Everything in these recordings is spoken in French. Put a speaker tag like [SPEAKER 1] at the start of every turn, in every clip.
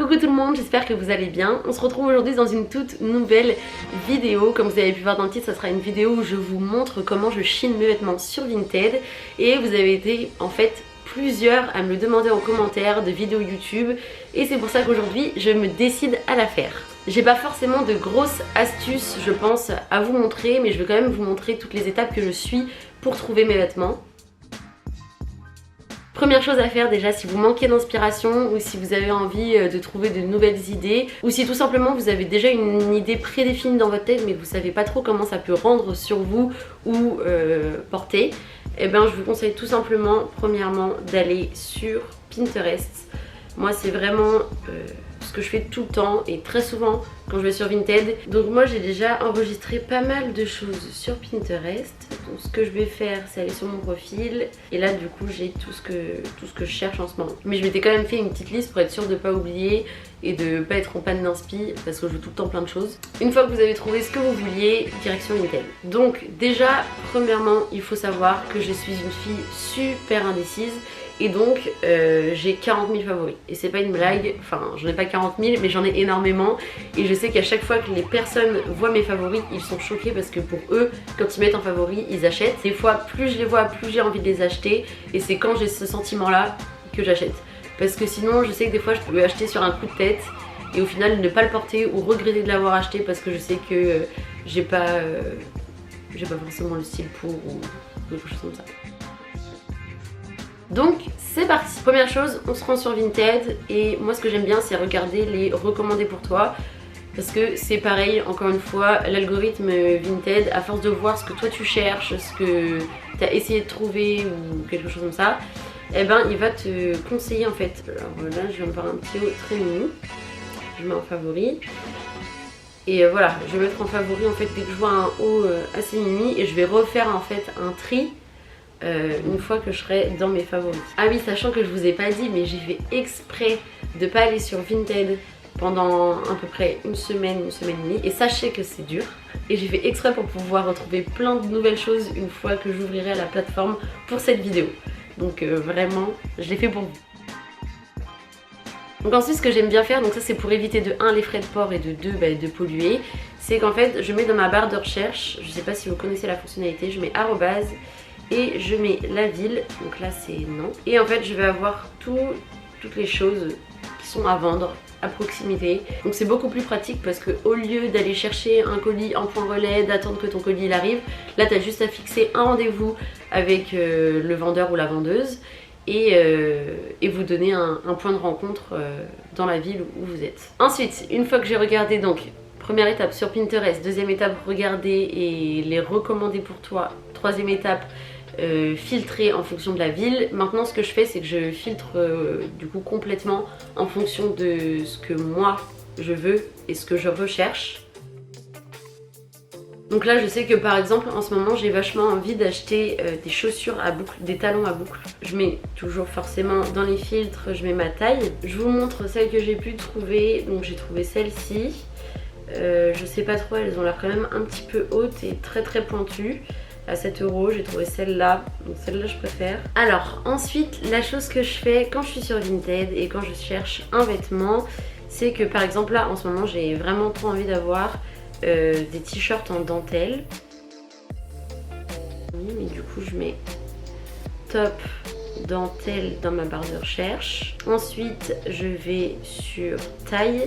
[SPEAKER 1] Coucou tout le monde, j'espère que vous allez bien. On se retrouve aujourd'hui dans une toute nouvelle vidéo. Comme vous avez pu voir dans le titre, ça sera une vidéo où je vous montre comment je chine mes vêtements sur Vinted. Et vous avez été en fait plusieurs à me le demander en commentaire de vidéos YouTube. Et c'est pour ça qu'aujourd'hui je me décide à la faire. J'ai pas forcément de grosses astuces je pense à vous montrer, mais je vais quand même vous montrer toutes les étapes que je suis pour trouver mes vêtements. Première chose à faire déjà, si vous manquez d'inspiration ou si vous avez envie de trouver de nouvelles idées, ou si tout simplement vous avez déjà une idée prédéfinie dans votre tête mais vous savez pas trop comment ça peut rendre sur vous ou porter, eh ben je vous conseille tout simplement premièrement d'aller sur Pinterest. Moi c'est vraiment ce que je fais tout le temps et très souvent quand je vais sur Vinted. Donc moi j'ai déjà enregistré pas mal de choses sur Pinterest. Donc ce que je vais faire c'est aller sur mon profil et là du coup j'ai tout ce que je cherche en ce moment. Mais je m'étais quand même fait une petite liste pour être sûre de ne pas oublier et de pas être en panne d'inspi parce que je joue tout le temps plein de choses. Une fois que vous avez trouvé ce que vous vouliez, direction Vinted. Donc déjà premièrement il faut savoir que je suis une fille super indécise. Et donc j'ai 40 000 favoris et c'est pas une blague, enfin j'en ai pas 40 000 mais j'en ai énormément. Et je sais qu'à chaque fois que les personnes voient mes favoris ils sont choqués parce que pour eux quand ils mettent en favoris ils achètent. Des fois plus je les vois plus j'ai envie de les acheter et c'est quand j'ai ce sentiment là que j'achète. Parce que sinon je sais que des fois je peux acheter sur un coup de tête et au final ne pas le porter ou regretter de l'avoir acheté parce que je sais que j'ai pas forcément le style pour ou quelque chose comme ça. Donc c'est parti. Première chose, on se rend sur Vinted et moi ce que j'aime bien c'est regarder les recommandés pour toi parce que c'est pareil, encore une fois, l'algorithme Vinted, à force de voir ce que toi tu cherches, ce que tu as essayé de trouver ou quelque chose comme ça, eh ben il va te conseiller en fait. Alors là je viens de voir un petit haut très mini, je mets en favori. Et voilà, je vais mettre en favori en fait dès que je vois un haut assez mini et je vais refaire en fait un tri une fois que je serai dans mes favoris. Ah oui, sachant que je vous ai pas dit mais j'ai fait exprès de pas aller sur Vinted pendant à peu près une semaine et demie et sachez que c'est dur et j'ai fait exprès pour pouvoir retrouver plein de nouvelles choses une fois que j'ouvrirai la plateforme pour cette vidéo. Donc vraiment je l'ai fait pour vous. Donc ensuite ce que j'aime bien faire, donc ça c'est pour éviter de 1 les frais de port et de 2 de polluer, c'est qu'en fait je mets dans ma barre de recherche, je sais pas si vous connaissez la fonctionnalité, je mets arrobase et je mets la ville, donc là c'est non. Et en fait je vais avoir toutes les choses qui sont à vendre à proximité. Donc c'est beaucoup plus pratique parce que au lieu d'aller chercher un colis en point relais, d'attendre que ton colis il arrive, là tu as juste à fixer un rendez-vous avec le vendeur ou la vendeuse et vous donner un point de rencontre dans la ville où vous êtes. Ensuite, une fois que j'ai regardé donc première étape sur Pinterest, deuxième étape regarder et les recommander pour toi, troisième étape filtrer en fonction de la ville. Maintenant ce que je fais c'est que je filtre du coup complètement en fonction de ce que moi je veux et ce que je recherche. Donc là je sais que par exemple en ce moment j'ai vachement envie d'acheter des chaussures à boucle, des talons à boucle. Je mets toujours forcément dans les filtres, je mets ma taille. Je vous montre celles que j'ai pu trouver. Donc j'ai trouvé celle-ci. Je sais pas trop, elles ont l'air quand même un petit peu hautes et très pointues. À 7 €, j'ai trouvé celle-là, donc celle-là je préfère. Alors ensuite la chose que je fais quand je suis sur Vinted et quand je cherche un vêtement, c'est que par exemple là en ce moment j'ai vraiment trop envie d'avoir des t-shirts en dentelle. Oui, mais du coup je mets top dentelle dans ma barre de recherche. Ensuite je vais sur taille.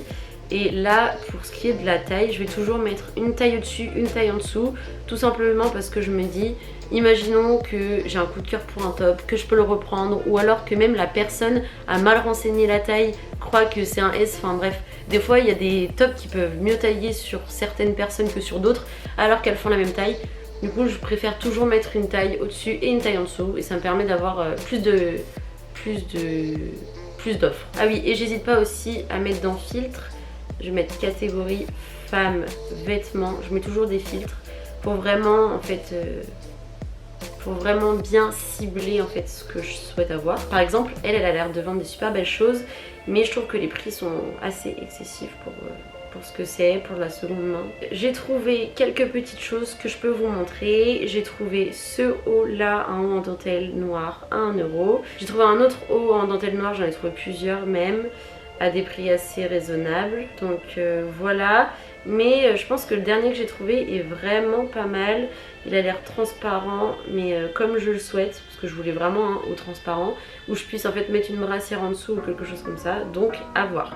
[SPEAKER 1] Et là, pour ce qui est de la taille, je vais toujours mettre une taille au-dessus, une taille en dessous. Tout simplement parce que je me dis, imaginons que j'ai un coup de cœur pour un top, que je peux le reprendre. Ou alors que même la personne a mal renseigné la taille, croit que c'est un S. Enfin bref, des fois il y a des tops qui peuvent mieux tailler sur certaines personnes que sur d'autres. Alors qu'elles font la même taille. Du coup, je préfère toujours mettre une taille au-dessus et une taille en dessous. Et ça me permet d'avoir plus d'offres. Ah oui, et j'hésite pas aussi à mettre dans filtre. Je vais mettre catégorie femmes, vêtements, je mets toujours des filtres pour vraiment en fait pour vraiment bien cibler en fait ce que je souhaite avoir. Par exemple, elle a l'air de vendre des super belles choses, mais je trouve que les prix sont assez excessifs pour ce que c'est, pour la seconde main. J'ai trouvé quelques petites choses que je peux vous montrer. J'ai trouvé ce haut là, un haut en dentelle noire à 1 €. J'ai trouvé un autre haut en dentelle noire, j'en ai trouvé plusieurs même. à des prix assez raisonnables. Donc voilà. Mais je pense que le dernier que j'ai trouvé est vraiment pas mal. Il a l'air transparent, mais comme je le souhaite, parce que je voulais vraiment un au transparent, où je puisse en fait mettre une brassière en dessous ou quelque chose comme ça. Donc à voir.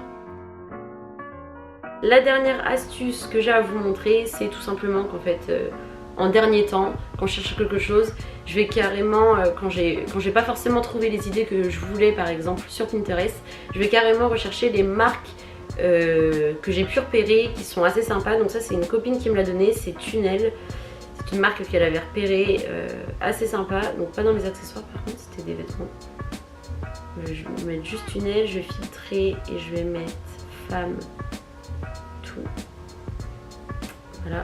[SPEAKER 1] La dernière astuce que j'ai à vous montrer, c'est tout simplement qu'en fait, en dernier temps, quand je cherche quelque chose, je vais carrément, quand j'ai pas forcément trouvé les idées que je voulais par exemple sur Pinterest, je vais carrément rechercher les marques que j'ai pu repérer qui sont assez sympas. Donc ça c'est une copine qui me l'a donné, c'est Tunnel. C'est une marque qu'elle avait repérée assez sympa. Donc pas dans les accessoires par contre, c'était des vêtements. Je vais mettre juste Tunnel, je vais filtrer et je vais mettre femme tout. Voilà.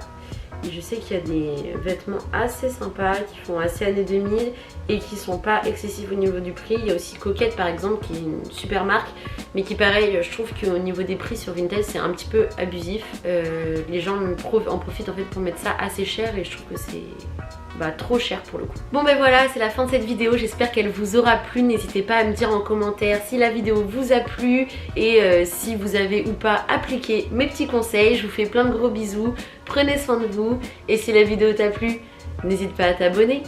[SPEAKER 1] Et je sais qu'il y a des vêtements assez sympas qui font assez années 2000 et qui sont pas excessifs au niveau du prix. Il y a aussi Coquette par exemple qui est une super marque mais qui pareil je trouve qu'au niveau des prix sur Vinted c'est un petit peu abusif. Les gens en profitent en fait pour mettre ça assez cher et je trouve que c'est trop cher pour le coup. Bon ben voilà, c'est la fin de cette vidéo, j'espère qu'elle vous aura plu. N'hésitez pas à me dire en commentaire si la vidéo vous a plu et si vous avez ou pas appliqué mes petits conseils. Je vous fais plein de gros bisous, prenez soin de vous et si la vidéo t'a plu, n'hésite pas à t'abonner.